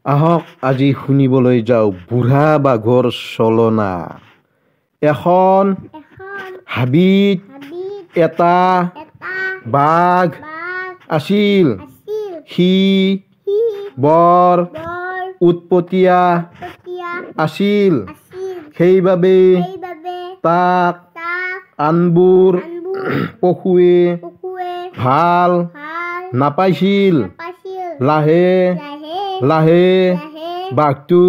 আহক আজি শুনিবলৈ যাওঁ বুঢ়া বাঘৰ চলনা। এখন হাবিত এটা বাঘ আছিল। সি বৰ উৎপতীয়া আছিল। সেইবাবে তাক আনবোৰ পশুৱে ভাল নাপাইছিল। লাহে লাহে বাঘটো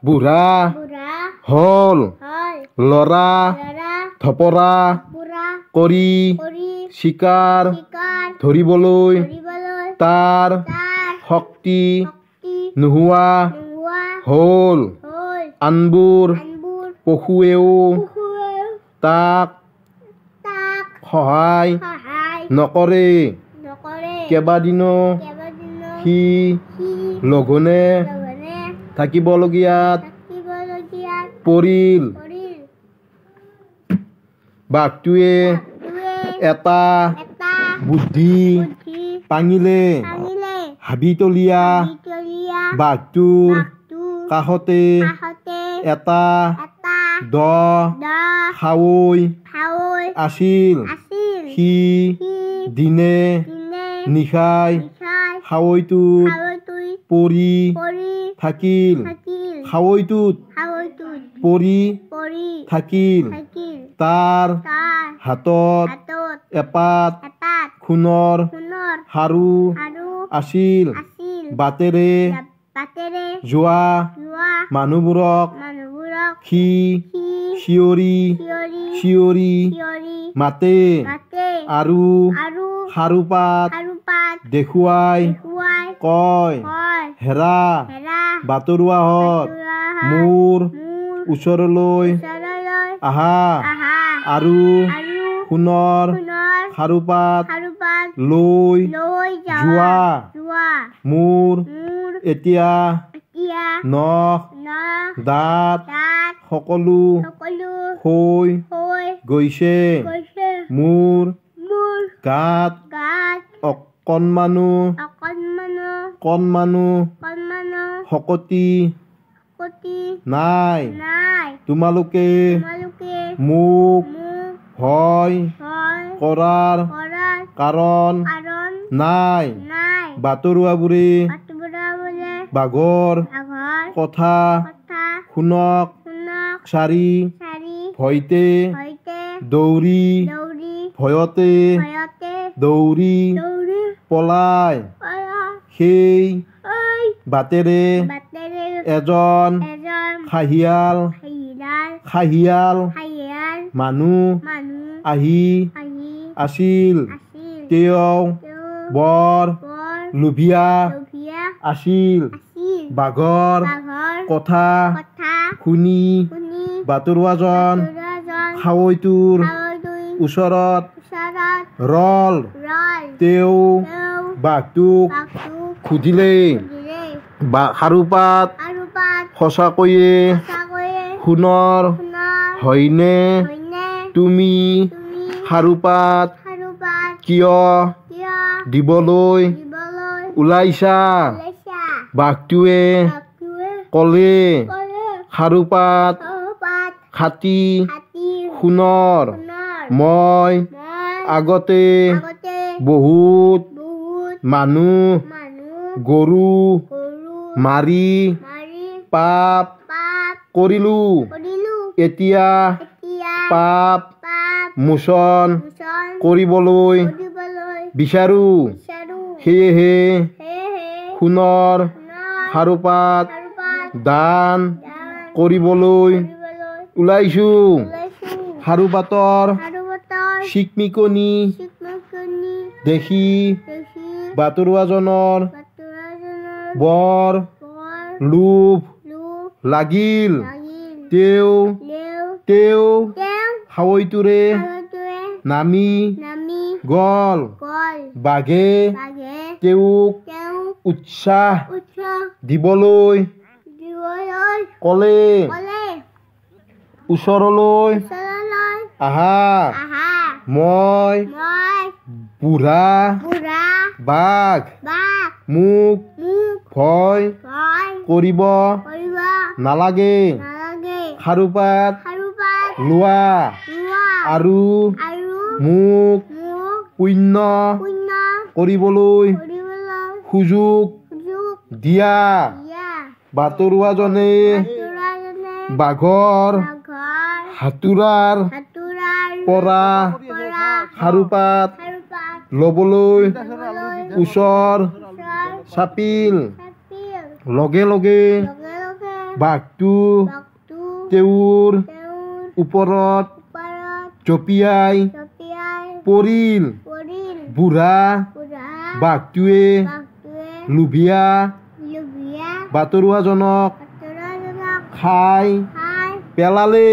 বুঢ়া হ'ল। লৰা ধপৰা কৰি চিকাৰ ধৰিবলৈ তাৰ শক্তি নোহোৱা হ'ল। আনবোৰ পশুৱেও তাক সহায় নকৰে। কেইবাদিনো সি লঘোণে থাকিবলগীয়াত পৰিল। বাঘটোৱে এটা বুদ্ধি পাঙিলে। হাবিতলীয়া বাঘটোৰ কাষতে এটা দ খাৱৈ আছিল। সি দিনে নিশাই খাৱৈটোত পৰি থাকিল। খাৱৈটোত পৰি থাকিল। তাৰ হাতত এপাত সোণৰ খাৰু আছিল। বাটেৰে যোৱা মানুহবোৰক সি চিঞৰি চিঞৰি মাতে আৰু খাৰুপাত দেখুৱাই কয়, হেৰা বাটৰুৱাহঁত, মোৰ ওচৰলৈ আহা আৰু সোণৰ খাৰুপাত লৈ যোৱা। মোৰ এতিয়া নখ দাঁত সকলো হৈ গৈছে। মোৰ গাত অকণমানো শক্তি নাই। তোমালোকে মোক ভয় কৰাৰ কাৰণ নাই। বাটৰুৱাবোৰে বাঘৰ কথা শুনক চাৰি ভয়তে দৌৰি পলাই। সেই বাটেৰে এজন খাহীয়াল মানুহ আহি আছিল। তেওঁ বৰ লোভীয়া আছিল। বাঘৰ কথা শুনি বাটৰুৱাজন খাৱৈটোৰ ওচৰত ৰল। তেওঁ বাঘটোক সুধিলে, খাৰুপাত সঁচাকৈয়ে সোণৰ হয়নে? তুমি খাৰুপাত কিয় দিবলৈ ওলাইছা? বাঘটোৱে ক'লে, খাৰুপাত খাটি সোণৰ। মই আগতে বহুত মানুহ গৰু মাৰি পাপ কৰিলো। এতিয়া পাপ মোচন কৰিবলৈ বিচাৰো। সেয়েহে সোণৰ খাৰুপাত দান কৰিবলৈ ওলাইছো। খাৰুপাতৰ চিকমিকনি দেখি বাটৰুৱাজনৰ বৰ লোভ লাগিল। তেওঁ খাৱৈটোৰে নামি গ'ল। বাঘে তেওঁক উৎসাহ দিবলৈ ক'লে, ওচৰলৈ আহা, মই বুঢ়া বাঘ, মোক ভয় কৰিব নালাগে খাৰুপাত লোৱা আৰু মোক পুণ্য কৰিবলৈ সুযোগ দিয়া বাটৰুৱাজনে বাঘৰ হাতোৰাৰ পৰা খাৰুপাত ল'বলৈ ওচৰ চাপিল লগে লগে বাঘটো তেওঁৰ ওপৰত জঁপিয়াই পৰিল বুঢ়া বাঘটোৱে লোভিয়া বাটৰুৱাজনক খাই পেলালে।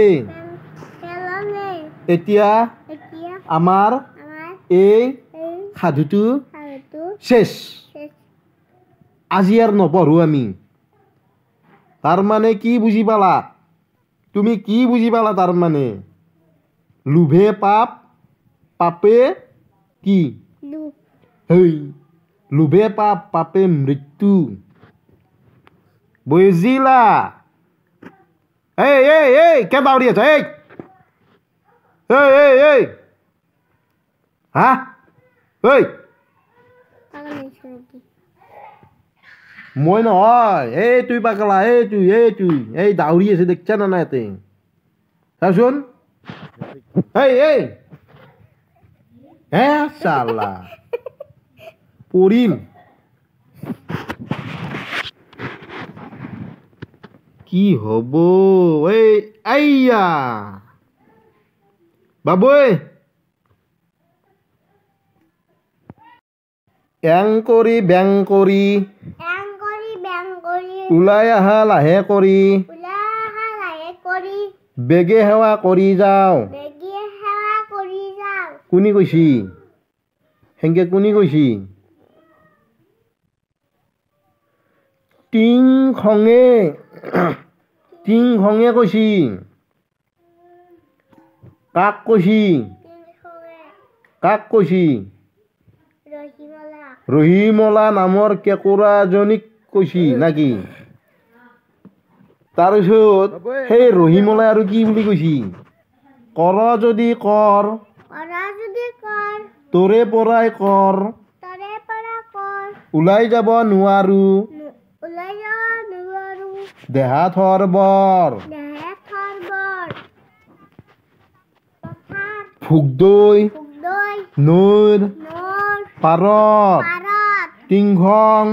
এতিয়া আমাৰ এই সাধুটো শেষ। আজি আৰু নপঢ়ো আমি। তাৰমানে কি বুজি পালা? তুমি কি বুজি পালা? তাৰমানে লোভে পাপ, পাপে কি? হেই লোভে পাপ, পাপে মৃত্যু। বুজিলা? এই এই এই কে দাউৰি আছা? এই এই এই এই হা এই মই নহয়, এই তুই পাগলা, এই তুই এই দাউৰি আছে দেখছা না নাই ইয়াতে? চাচোন এই এই হে চালা পৰিল। কি হ'ব? এই আইয়া বাবুই এং কৰি বেং কৰি ওলাই আহা লাহে কৰি বেগে সেৱা কৰি যাওঁ। কোনি কৈছি? সেংকে কোনি কৈছি? টিং খঙে কৈছি। কাক কৈছি? কাক কৈছি? ৰহিমলা নামৰ কেঁকোৰাজনীক কৈছি নাকি? তাৰপিছত সেই ৰহিমলাই আৰু কি বুলি কৈছি? কৰ যদি কৰ, তোৰে পৰাই কৰ, ওলাই যাব নোৱাৰো, দেহা থৰ বৰ, ভোগদৈ নৈৰ পাৰত টিংখং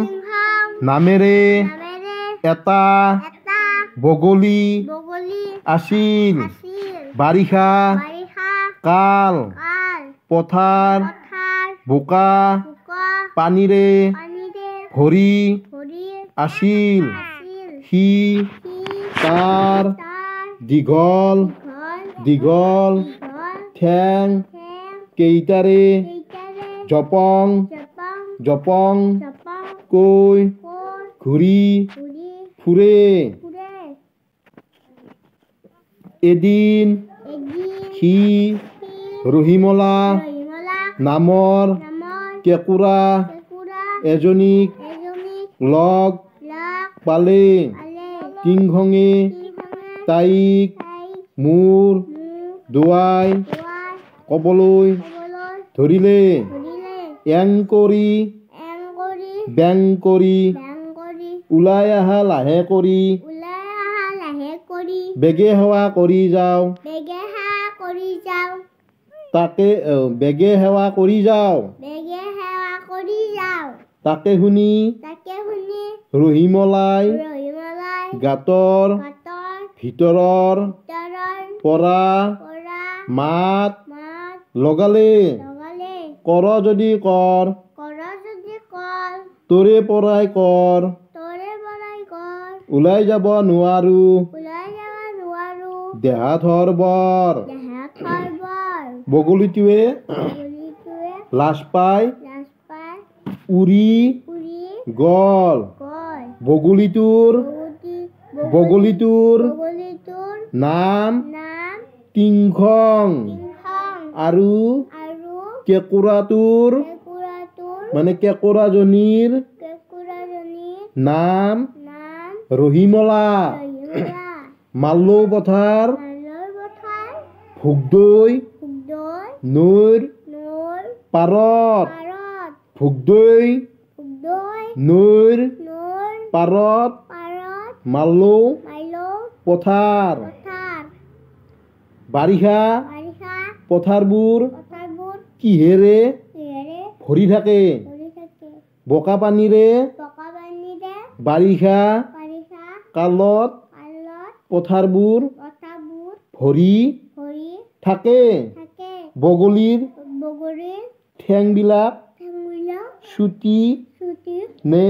নামেৰে এটা বগলী আছিল। বাৰিষা কাল পথাৰ বোকা পানীৰে ভৰি আছিল। সি তাৰ দীঘল দীঘল ঠেং কেইটাৰে জপং জপং কৈ ঘূৰি ফুৰে। এদিন সি ৰহিমলা নামৰ কেঁকোৰা এজনীক লগ পালে। টিংখঙে তাইক মূৰ দোৱাই ক'বলৈ ধৰিলে। এং কৰি বেং কৰি ওলাই আহা লাহে কৰি বেগে সেৱা কৰি যাওঁ। তাকে বেগে সেৱা কৰি যাওঁ। তাকে শুনি ৰহিমলাই গাঁতৰ ভিতৰৰ পৰা মাত লগালে। কৰ যদি কৰ, তোৰে পৰাই কৰ, ওলাই যাব নোৱাৰো, দেহা থৰ বৰ। বগলীটোৱে লাজ পাই উৰি গ'ল। বগলীটোৰ নাম টিংখং আৰু কেঁকোৰাটোৰ মানে কেঁকোৰাজনীৰ নাম ৰহিমলা ৰহিমলা মালৌ পথাৰ মালৰ পথাৰ ভোগদৈ ভোগদৈ নৈৰ নৈৰ পাৰত পাৰত ভোগদৈ ভোগদৈ নৈৰ নৈৰ পাৰত পাৰত মালৌ মালৌ পথাৰ পথাৰ বাৰিষা বাৰিষা পথাৰবোৰ পথাৰবোৰ কিহেৰে কিহেৰে ভৰি থাকে ভৰি থাকে বোকা পানীৰে বোকা পানীৰে বাৰিষা বাৰিষা কালত কালত পথাৰবোৰ পথাৰবোৰ ভৰি ভৰি থাকে থাকে বগলীৰ বগৰীৰ ঠেংবিলাক ঠেঙুলা চুটি চুটি নে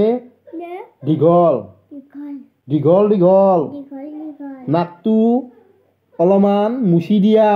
নে দীঘল দীঘল দীঘল দীঘল দীঘল দীঘল নাকটো অলপমান মুচি দিয়া